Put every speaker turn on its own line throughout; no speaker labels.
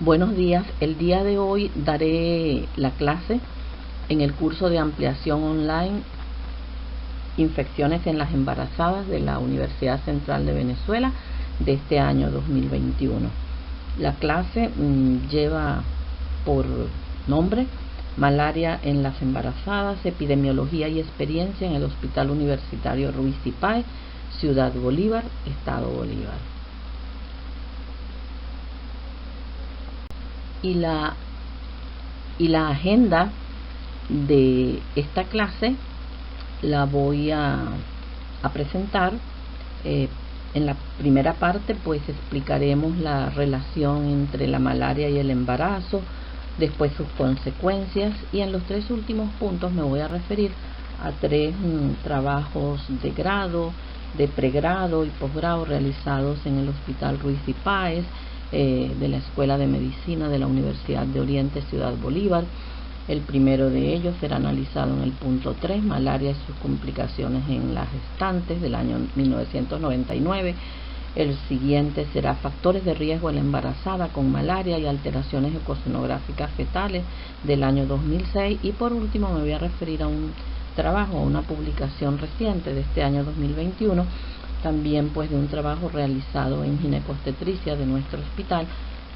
Buenos días, el día de hoy daré la clase en el curso de ampliación online Infecciones en las embarazadas de la Universidad Central de Venezuela de este año 2021. La clase lleva por nombre Malaria en las embarazadas, epidemiología y experiencia en el Hospital Universitario Ruiz y Páez, Ciudad Bolívar, Estado Bolívar. Y la agenda de esta clase la voy a presentar. En la primera parte pues explicaremos la relación entre la malaria y el embarazo, después sus consecuencias, y en los tres últimos puntos me voy a referir a tres trabajos de grado, de pregrado y posgrado realizados en el Hospital Ruiz y Páez, de la Escuela de Medicina de la Universidad de Oriente, Ciudad Bolívar. El primero de ellos será analizado en el punto 3, malaria y sus complicaciones en las gestantes, del año 1999. El siguiente será factores de riesgo en la embarazada con malaria y alteraciones ecosonográficas fetales, del año 2006. Y por último me voy a referir a un trabajo, a una publicación reciente de este año 2021, también pues de un trabajo realizado en ginecobstetricia de nuestro hospital,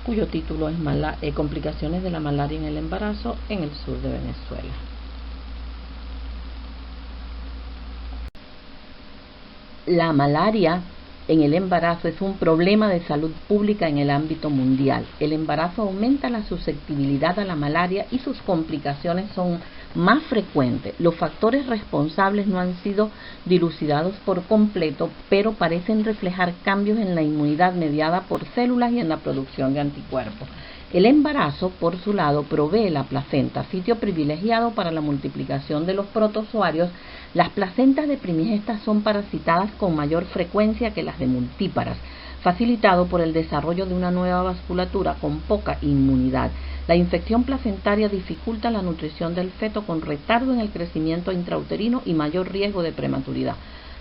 cuyo título es Complicaciones de la malaria en el embarazo en el sur de Venezuela. La malaria en el embarazo es un problema de salud pública en el ámbito mundial. El embarazo aumenta la susceptibilidad a la malaria y sus complicaciones son más frecuentes. Los factores responsables no han sido dilucidados por completo, pero parecen reflejar cambios en la inmunidad mediada por células y en la producción de anticuerpos. El embarazo, por su lado, provee la placenta, sitio privilegiado para la multiplicación de los protozoarios. Las placentas de primigestas son parasitadas con mayor frecuencia que las de multíparas, facilitado por el desarrollo de una nueva vasculatura con poca inmunidad. La infección placentaria dificulta la nutrición del feto con retardo en el crecimiento intrauterino y mayor riesgo de prematuridad.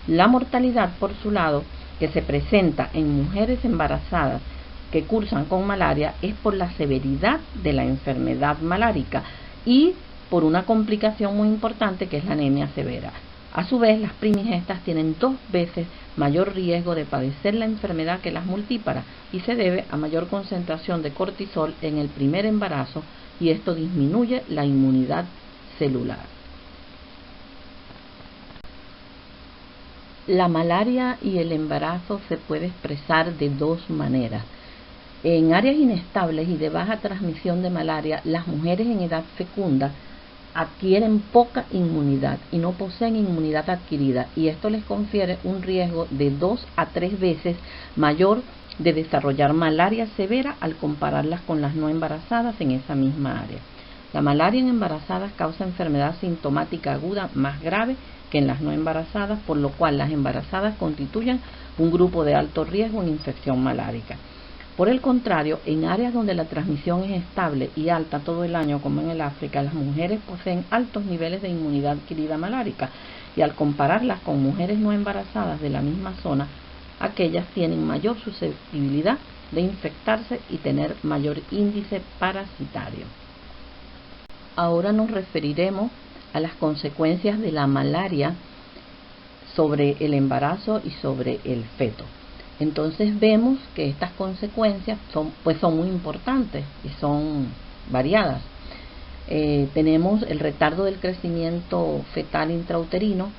La mortalidad, por su lado, que se presenta en mujeres embarazadas que cursan con malaria es por la severidad de la enfermedad malárica y por una complicación muy importante que es la anemia severa. A su vez, las primigestas tienen 2 veces mayor riesgo de padecer la enfermedad que las multíparas y se debe a mayor concentración de cortisol en el primer embarazo, y esto disminuye la inmunidad celular. La malaria y el embarazo se puede expresar de 2 maneras. En áreas inestables y de baja transmisión de malaria, las mujeres en edad fecunda adquieren poca inmunidad y no poseen inmunidad adquirida, y esto les confiere un riesgo de 2 a 3 veces mayor de desarrollar malaria severa al compararlas con las no embarazadas en esa misma área. La malaria en embarazadas causa enfermedad sintomática aguda más grave que en las no embarazadas, por lo cual las embarazadas constituyen un grupo de alto riesgo en infección malárica. Por el contrario, en áreas donde la transmisión es estable y alta todo el año, como en el África, las mujeres poseen altos niveles de inmunidad adquirida malárica, y al compararlas con mujeres no embarazadas de la misma zona, aquellas tienen mayor susceptibilidad de infectarse y tener mayor índice parasitario. Ahora nos referiremos a las consecuencias de la malaria sobre el embarazo y sobre el feto. Entonces vemos que estas consecuencias son muy importantes y son variadas. Tenemos el retardo del crecimiento fetal intrauterino,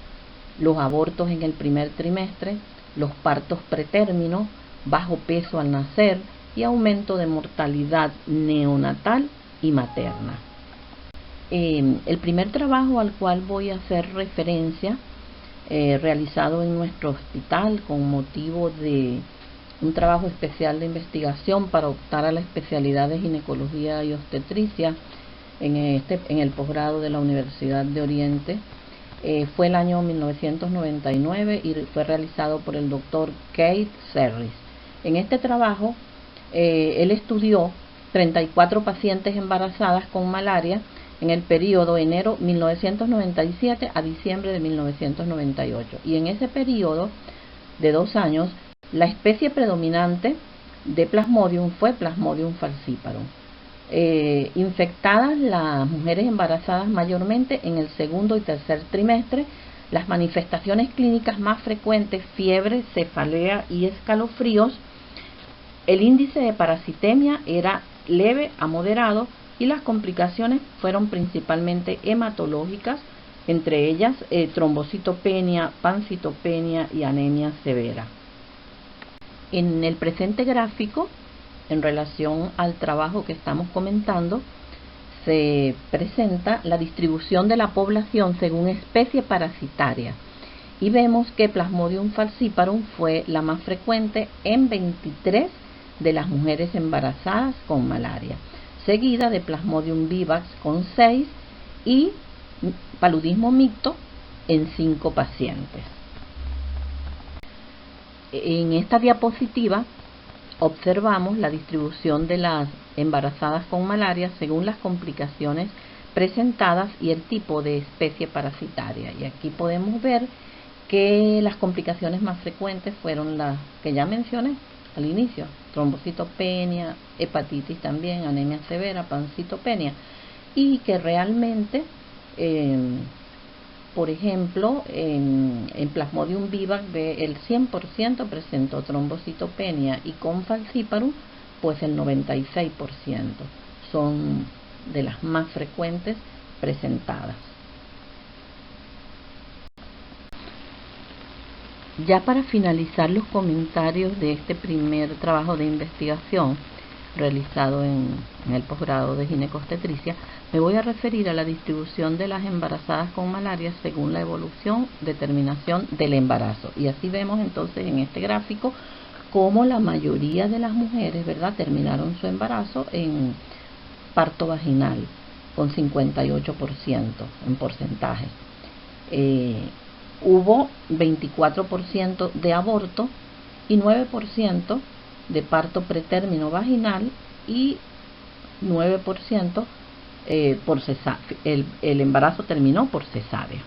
los abortos en el primer trimestre, los partos pretérminos, bajo peso al nacer y aumento de mortalidad neonatal y materna. El primer trabajo al cual voy a hacer referencia, realizado en nuestro hospital con motivo de un trabajo especial de investigación para optar a la especialidad de ginecología y obstetricia en el posgrado de la Universidad de Oriente, fue el año 1999 y fue realizado por el doctor Keith Serris. En este trabajo él estudió 34 pacientes embarazadas con malaria en el periodo enero 1997 a diciembre de 1998, y en ese periodo de 2 años la especie predominante de Plasmodium fue Plasmodium falciparum. Infectadas las mujeres embarazadas mayormente en el segundo y tercer trimestre. Las manifestaciones clínicas más frecuentes: fiebre, cefalea y escalofríos. El índice de parasitemia era leve a moderado y las complicaciones fueron principalmente hematológicas, entre ellas trombocitopenia, pancitopenia y anemia severa. En el presente gráfico, en relación al trabajo que estamos comentando, se presenta la distribución de la población según especie parasitaria y vemos que Plasmodium falciparum fue la más frecuente en 23 de las mujeres embarazadas con malaria, seguida de Plasmodium vivax con 6 y paludismo mixto en 5 pacientes. En esta diapositiva observamos la distribución de las embarazadas con malaria según las complicaciones presentadas y el tipo de especie parasitaria. Y aquí podemos ver que las complicaciones más frecuentes fueron las que ya mencioné al inicio: trombocitopenia, hepatitis también, anemia severa, pancitopenia, y que realmente por ejemplo, en Plasmodium vivax el 100% presentó trombocitopenia y con falciparum pues el 96% son de las más frecuentes presentadas. Ya para finalizar los comentarios de este primer trabajo de investigación realizado en el posgrado de ginecobstetricia, me voy a referir a la distribución de las embarazadas con malaria según la evolución determinación del embarazo. Y así vemos entonces en este gráfico cómo la mayoría de las mujeres, ¿verdad?, terminaron su embarazo en parto vaginal con 58% en porcentaje. Hubo 24% de aborto y 9% de parto pretérmino vaginal y 9% por cesárea. El embarazo terminó por cesárea.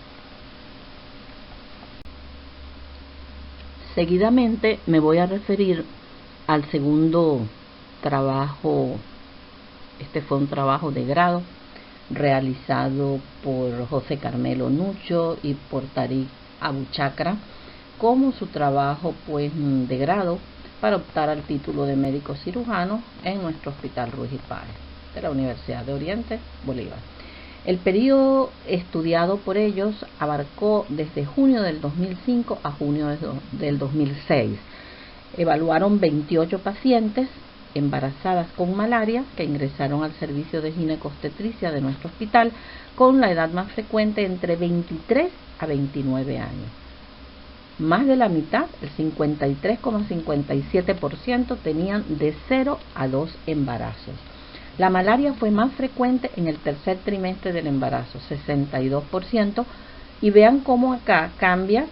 Seguidamente me voy a referir al segundo trabajo. Este fue un trabajo de grado realizado por José Carmelo Nucho y por Tariq Abuchacra, como su trabajo pues de grado para optar al título de médico cirujano en nuestro Hospital Ruiz y Páez de la Universidad de Oriente, Bolívar. El periodo estudiado por ellos abarcó desde junio del 2005 a junio del 2006. Evaluaron 28 pacientes embarazadas con malaria que ingresaron al servicio de ginecobstetricia de nuestro hospital, con la edad más frecuente entre 23 a 29 años. Más de la mitad, el 53,57%, tenían de 0 a 2 embarazos. La malaria fue más frecuente en el tercer trimestre del embarazo, 62%, y vean cómo acá cambia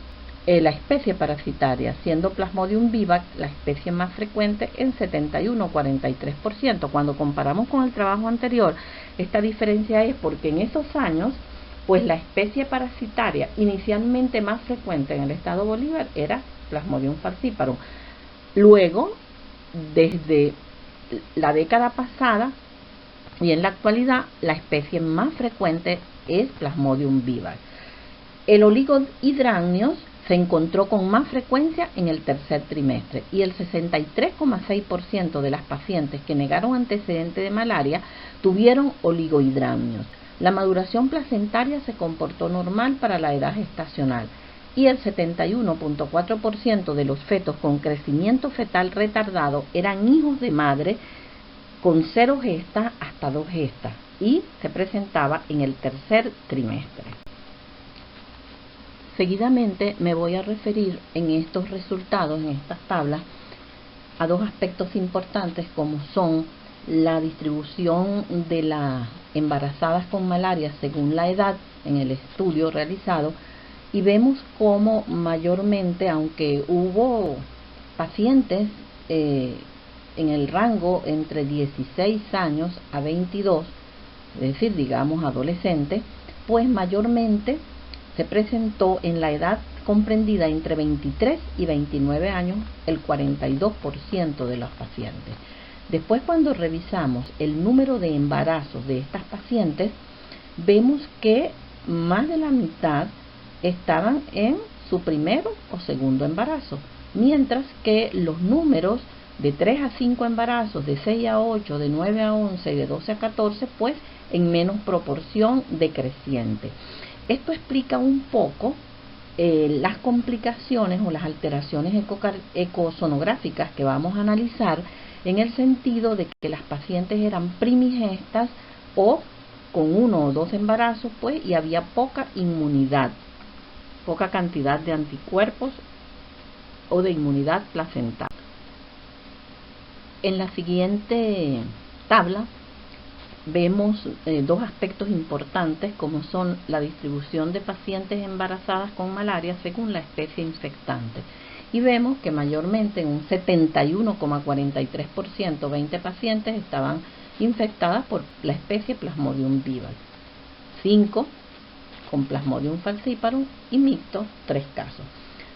la especie parasitaria, siendo Plasmodium vivax la especie más frecuente en 71,43%. Cuando comparamos con el trabajo anterior, esta diferencia es porque en esos años pues la especie parasitaria inicialmente más frecuente en el estado Bolívar era Plasmodium falciparum. Luego, desde la década pasada y en la actualidad, la especie más frecuente es Plasmodium vivax. El oligohidramnios se encontró con más frecuencia en el tercer trimestre y el 63,6% de las pacientes que negaron antecedente de malaria tuvieron oligohidramnios. La maduración placentaria se comportó normal para la edad gestacional y el 71,4% de los fetos con crecimiento fetal retardado eran hijos de madre con 0 gestas hasta 2 gestas y se presentaba en el tercer trimestre. Seguidamente me voy a referir en estos resultados, en estas tablas, a dos aspectos importantes como son la distribución de las embarazadas con malaria según la edad en el estudio realizado, y vemos cómo mayormente, aunque hubo pacientes en el rango entre 16 años a 22, es decir, digamos adolescentes, pues mayormente se presentó en la edad comprendida entre 23 y 29 años, el 42% de los pacientes. Después, cuando revisamos el número de embarazos de estas pacientes, vemos que más de la mitad estaban en su primero o segundo embarazo, mientras que los números de 3 a 5 embarazos, de 6 a 8, de 9 a 11 y de 12 a 14, pues en menos proporción decreciente. Esto explica un poco las complicaciones o las alteraciones ecosonográficas que vamos a analizar, en el sentido de que las pacientes eran primigestas o con 1 o 2 embarazos, pues, y había poca inmunidad, poca cantidad de anticuerpos o de inmunidad placental. En la siguiente tabla vemos dos aspectos importantes, como son la distribución de pacientes embarazadas con malaria según la especie infectante. Y vemos que mayormente en un 71,43%, 20 pacientes estaban infectadas por la especie Plasmodium vivax, 5 con Plasmodium falciparum y mixto 3 casos.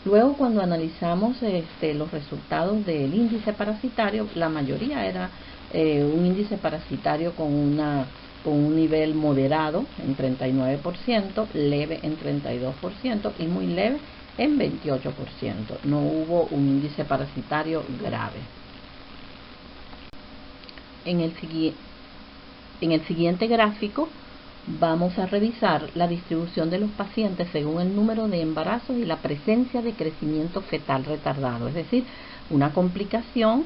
Luego, cuando analizamos los resultados del índice parasitario, la mayoría era un índice parasitario con un nivel moderado en 39%, leve en 32% y muy leve en 28%. No hubo un índice parasitario grave. En el siguiente gráfico vamos a revisar la distribución de los pacientes según el número de embarazos y la presencia de crecimiento fetal retardado, es decir, una complicación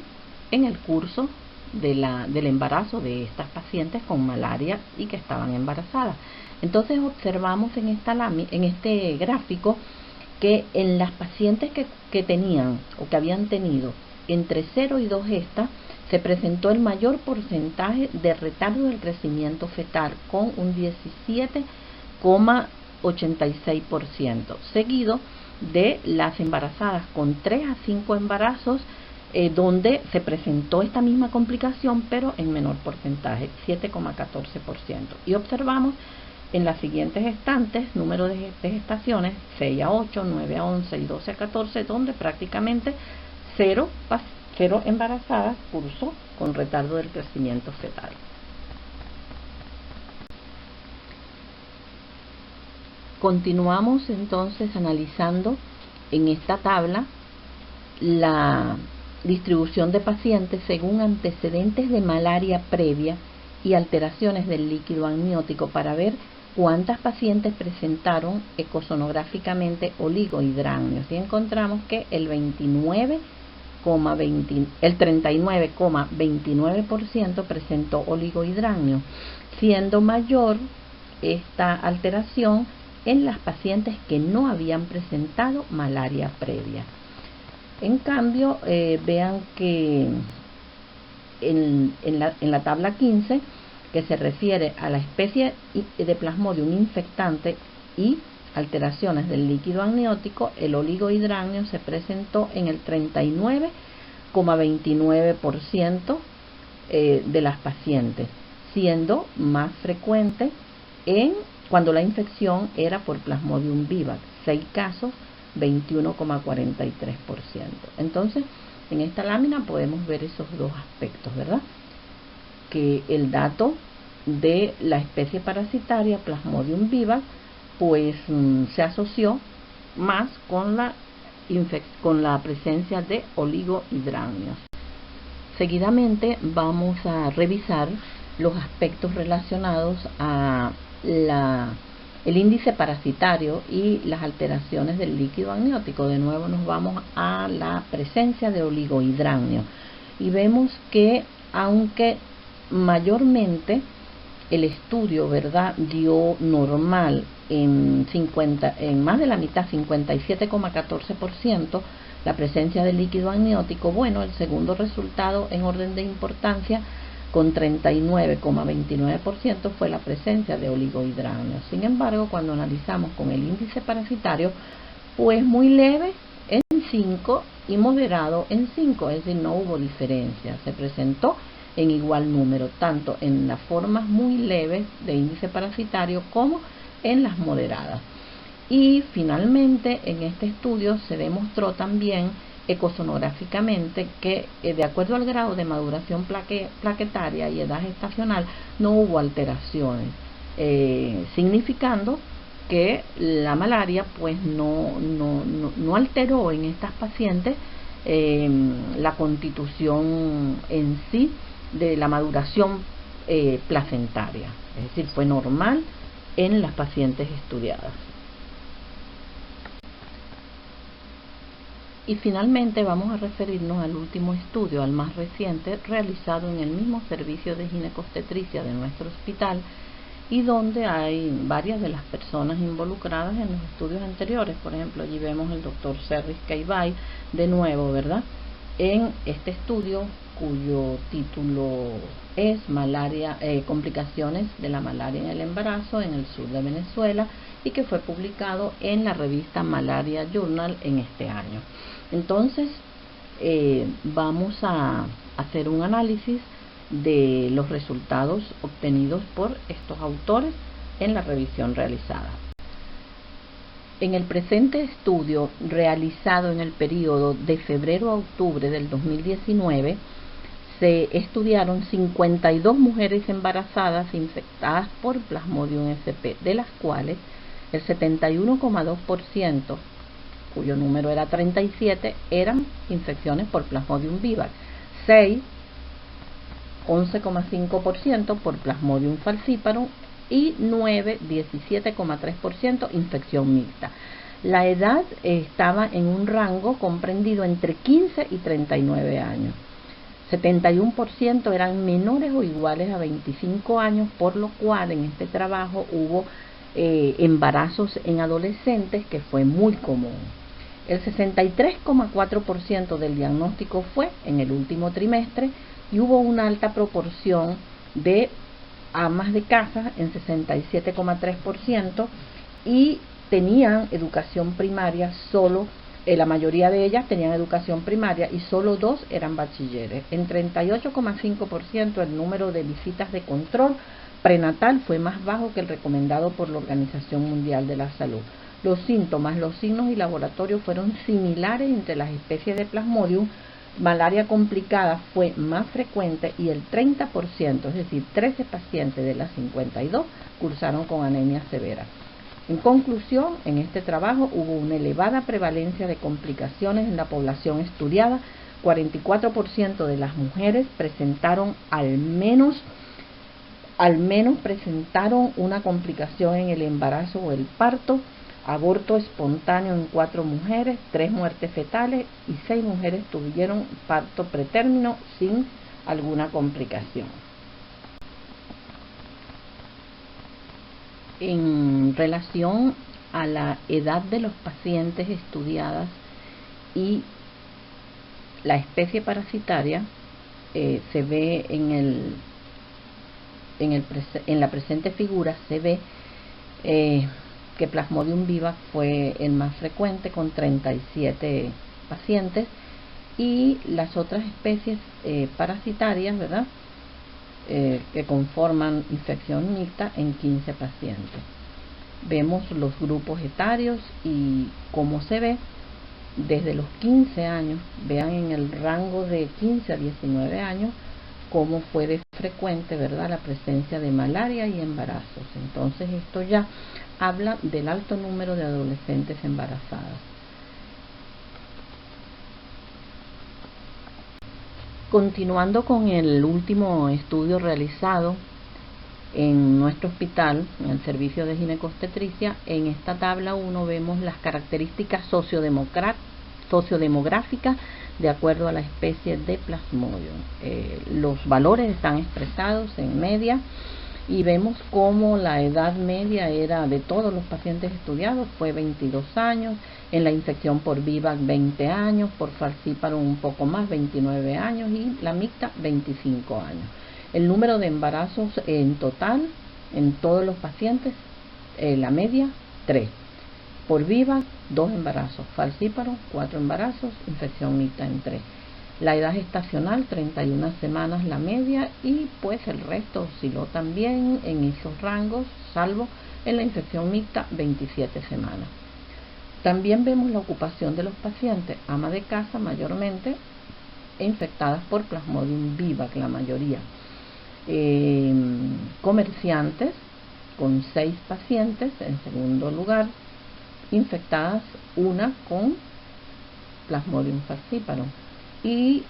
en el curso del embarazo de estas pacientes con malaria y que estaban embarazadas. Entonces observamos en este gráfico que en las pacientes que tenían o que habían tenido entre 0 y 2 gestas, se presentó el mayor porcentaje de retardo del crecimiento fetal, con un 17,86%, seguido de las embarazadas con 3 a 5 embarazos, donde se presentó esta misma complicación, pero en menor porcentaje, 7,14%. Y observamos en las siguientes gestantes, número de gestaciones, 6 a 8, 9 a 11 y 12 a 14, donde prácticamente cero embarazadas cursó con retardo del crecimiento fetal. Continuamos entonces analizando en esta tabla la distribución de pacientes según antecedentes de malaria previa y alteraciones del líquido amniótico, para ver cuántas pacientes presentaron ecosonográficamente oligohidráneos, y encontramos que el 39,29% presentó oligohidranio, siendo mayor esta alteración en las pacientes que no habían presentado malaria previa. En cambio, vean que en la tabla 15, que se refiere a la especie de Plasmodium infectante y alteraciones del líquido amniótico, el oligohidranio se presentó en el 39,29% de las pacientes, siendo más frecuente cuando la infección era por Plasmodium vivax, 6 casos, 21,43%. Entonces, en esta lámina podemos ver esos dos aspectos, ¿verdad? Que el dato de la especie parasitaria Plasmodium vivax pues se asoció más con la presencia de oligohidráneos. Seguidamente vamos a revisar los aspectos relacionados a el índice parasitario y las alteraciones del líquido amniótico. De nuevo nos vamos a la presencia de oligohidranio y vemos que, aunque mayormente el estudio, ¿verdad?, dio normal en más de la mitad, 57,14%, la presencia de líquido amniótico, bueno, el segundo resultado en orden de importancia, con 39,29%, fue la presencia de oligohidráneos. Sin embargo, cuando analizamos con el índice parasitario, pues muy leve en 5 y moderado en 5, es decir, no hubo diferencia, se presentó en igual número, tanto en las formas muy leves de índice parasitario como en las moderadas. Y finalmente en este estudio se demostró también ecosonográficamente que de acuerdo al grado de maduración plaquetaria y edad gestacional no hubo alteraciones, significando que la malaria pues no alteró en estas pacientes la constitución en sí de la maduración placentaria, es decir, fue normal en las pacientes estudiadas. Y finalmente vamos a referirnos al último estudio, al más reciente, realizado en el mismo servicio de ginecobstetricia de nuestro hospital, y donde hay varias de las personas involucradas en los estudios anteriores. Por ejemplo, allí vemos el doctor Serris Caibay de nuevo, ¿verdad?, en este estudio cuyo título es complicaciones de la malaria en el embarazo en el sur de Venezuela, y que fue publicado en la revista Malaria Journal en este año. Entonces vamos a hacer un análisis de los resultados obtenidos por estos autores en la revisión realizada. En el presente estudio, realizado en el periodo de febrero a octubre del 2019, se estudiaron 52 mujeres embarazadas infectadas por Plasmodium SP, de las cuales el 71,2%, cuyo número era 37, eran infecciones por Plasmodium vivax, 6, 11,5% por Plasmodium falciparum y 9, 17,3% infección mixta. La edad estaba en un rango comprendido entre 15 y 39 años. 71% eran menores o iguales a 25 años, por lo cual en este trabajo hubo embarazos en adolescentes, que fue muy común. El 63,4% del diagnóstico fue en el último trimestre, y hubo una alta proporción de amas de casa en 67,3%, y tenían educación primaria solo. La mayoría de ellas tenían educación primaria y solo 2 eran bachilleres. En 38,5% el número de visitas de control prenatal fue más bajo que el recomendado por la Organización Mundial de la Salud. Los síntomas, los signos y laboratorios fueron similares entre las especies de Plasmodium. Malaria complicada fue más frecuente, y el 30%, es decir, 13 pacientes de las 52, cursaron con anemia severa. En conclusión, en este trabajo hubo una elevada prevalencia de complicaciones en la población estudiada. 44% de las mujeres presentaron al menos presentaron una complicación en el embarazo o el parto. Aborto espontáneo en 4 mujeres, 3 muertes fetales, y 6 mujeres tuvieron parto pretérmino sin alguna complicación. En relación a la edad de los pacientes estudiadas y la especie parasitaria, se ve en la presente figura, se ve que Plasmodium vivax fue el más frecuente, con 37 pacientes, y las otras especies parasitarias, ¿verdad?, que conforman infección mixta, en 15 pacientes. Vemos los grupos etarios y cómo se ve desde los 15 años. Vean en el rango de 15 a 19 años cómo fue de frecuente, ¿verdad?, la presencia de malaria y embarazos. Entonces esto ya habla del alto número de adolescentes embarazadas. Continuando con el último estudio realizado en nuestro hospital, en el servicio de ginecobstetricia, en esta tabla 1 vemos las características sociodemográficas de acuerdo a la especie de Plasmodium. Los valores están expresados en media, y vemos cómo la edad media era de todos los pacientes estudiados fue 22 años, en la infección por vivax 20 años, por falciparum un poco más, 29 años, y la mixta 25 años. El número de embarazos en total en todos los pacientes, la media 3. Por vivax 2 embarazos, falciparum 4 embarazos, infección mixta en 3. La edad gestacional 31 semanas la media, y pues el resto osciló también en esos rangos, salvo en la infección mixta 27 semanas. También vemos la ocupación de los pacientes, ama de casa mayormente, infectadas por Plasmodium vivax, la mayoría. Comerciantes, con 6 pacientes. En segundo lugar, infectadas una con Plasmodium falciparum. Y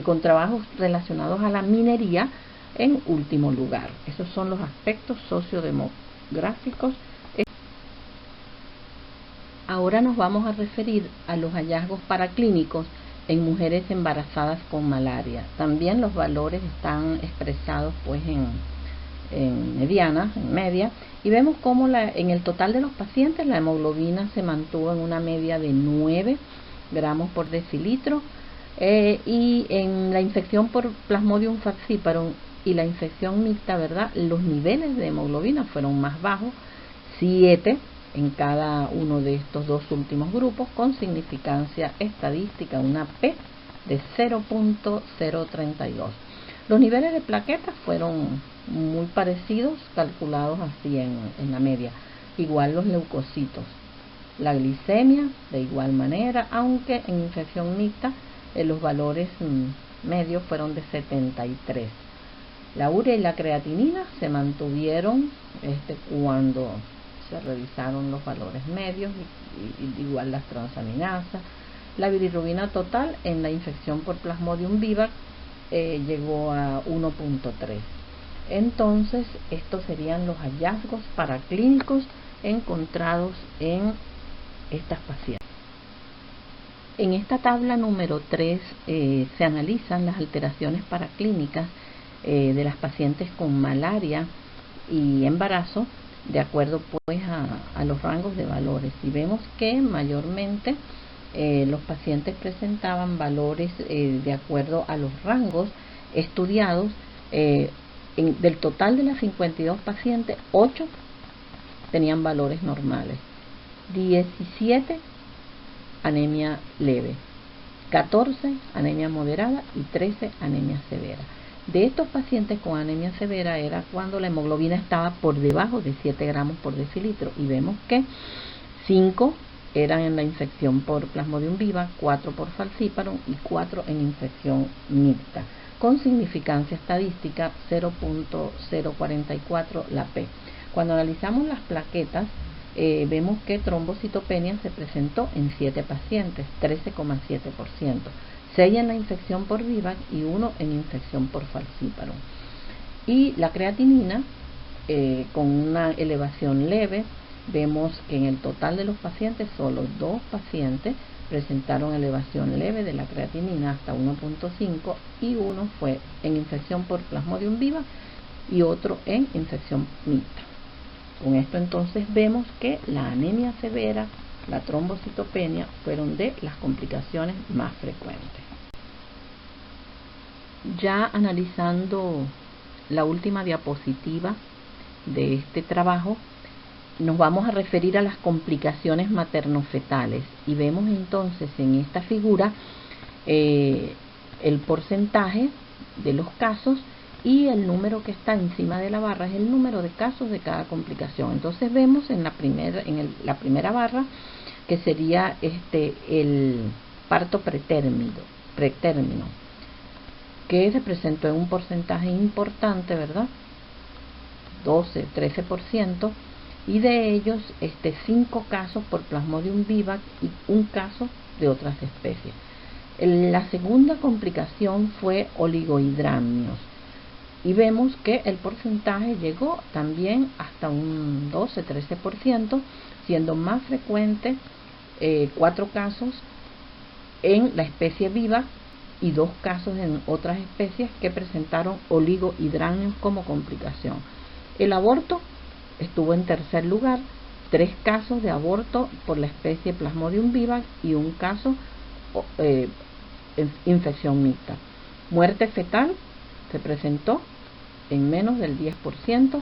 con trabajos relacionados a la minería en último lugar. Esos son los aspectos sociodemográficos. Ahora nos vamos a referir a los hallazgos paraclínicos en mujeres embarazadas con malaria. También los valores están expresados pues en mediana, en media, y vemos cómo en el total de los pacientes la hemoglobina se mantuvo en una media de 9 gramos por decilitro, y en la infección por Plasmodium falciparum y la infección mixta, ¿verdad?, los niveles de hemoglobina fueron más bajos, 7 en cada uno de estos dos últimos grupos, con significancia estadística, una P de 0.032. Los niveles de plaquetas fueron muy parecidos, calculados así en la media. Igual los leucocitos. La glicemia de igual manera, aunque en infección mixta los valores medios fueron de 73. La urea y la creatinina se mantuvieron cuando se revisaron los valores medios, y igual las transaminasas. La bilirrubina total en la infección por Plasmodium vivax llegó a 1.3. Entonces, estos serían los hallazgos paraclínicos encontrados en estas pacientes. En esta tabla número 3 se analizan las alteraciones paraclínicas de las pacientes con malaria y embarazo, de acuerdo pues a los rangos de valores, y vemos que mayormente los pacientes presentaban valores de acuerdo a los rangos estudiados. Del total de las 52 pacientes, 8 tenían valores normales, 17 anemia leve, 14 anemia moderada y 13 anemia severa. De estos pacientes con anemia severa era cuando la hemoglobina estaba por debajo de 7 gramos por decilitro, y vemos que 5 eran en la infección por Plasmodium vivax, 4 por falciparum y 4 en infección mixta, con significancia estadística 0.044 la P. Cuando analizamos las plaquetas, vemos que trombocitopenia se presentó en 7 pacientes, 13,7%. 6 en la infección por vivax y 1 en infección por falciparum. Y la creatinina, con una elevación leve, vemos que en el total de los pacientes, solo 2 pacientes presentaron elevación leve de la creatinina hasta 1.5, y uno fue en infección por Plasmodium vivax y otro en infección mixta. Con esto entonces vemos que la anemia severa, la trombocitopenia fueron de las complicaciones más frecuentes. Ya analizando la última diapositiva de este trabajo, nos vamos a referir a las complicaciones materno-fetales, y vemos entonces en esta figura el porcentaje de los casos, y el número que está encima de la barra es el número de casos de cada complicación. Entonces vemos en la primera barra que sería el parto pretérmino, que se presentó en un porcentaje importante, ¿verdad? 12-13%, y de ellos 5 casos por Plasmodium vivax y 1 caso de otras especies. La segunda complicación fue oligohidramios, y vemos que el porcentaje llegó también hasta un 12-13%, siendo más frecuente 4 casos en la especie vivax y 2 casos en otras especies que presentaron oligohidramios como complicación. El aborto estuvo en tercer lugar, 3 casos de aborto por la especie Plasmodium vivax y 1 caso infección mixta. Muerte fetal se presentó en menos del 10%,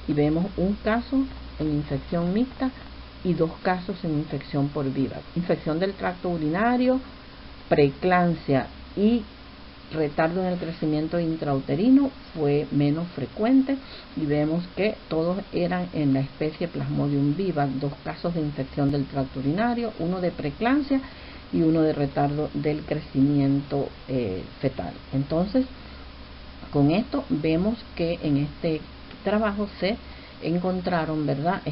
y vemos 1 caso en infección mixta y 2 casos en infección por vivax. Infección del tracto urinario, preeclampsia y retardo en el crecimiento intrauterino fue menos frecuente y vemos que todos eran en la especie Plasmodium vivax, 2 casos de infección del tracto urinario, uno de preeclampsia y uno de retardo del crecimiento fetal. Entonces, con esto vemos que en este trabajo se encontraron, ¿verdad?,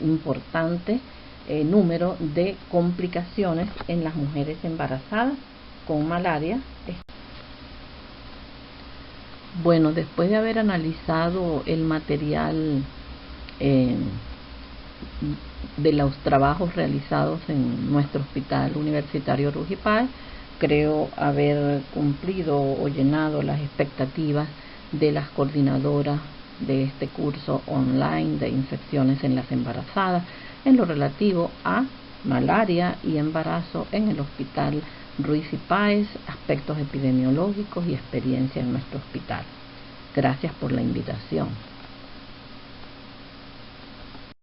importante número de complicaciones en las mujeres embarazadas con malaria. Bueno, después de haber analizado el material de los trabajos realizados en nuestro hospital universitario Ruy Páez, creo haber cumplido o llenado las expectativas de las coordinadoras de este curso online de infecciones en las embarazadas en lo relativo a malaria y embarazo en el hospital Ruy Páez, aspectos epidemiológicos y experiencia en nuestro hospital. Gracias por la invitación.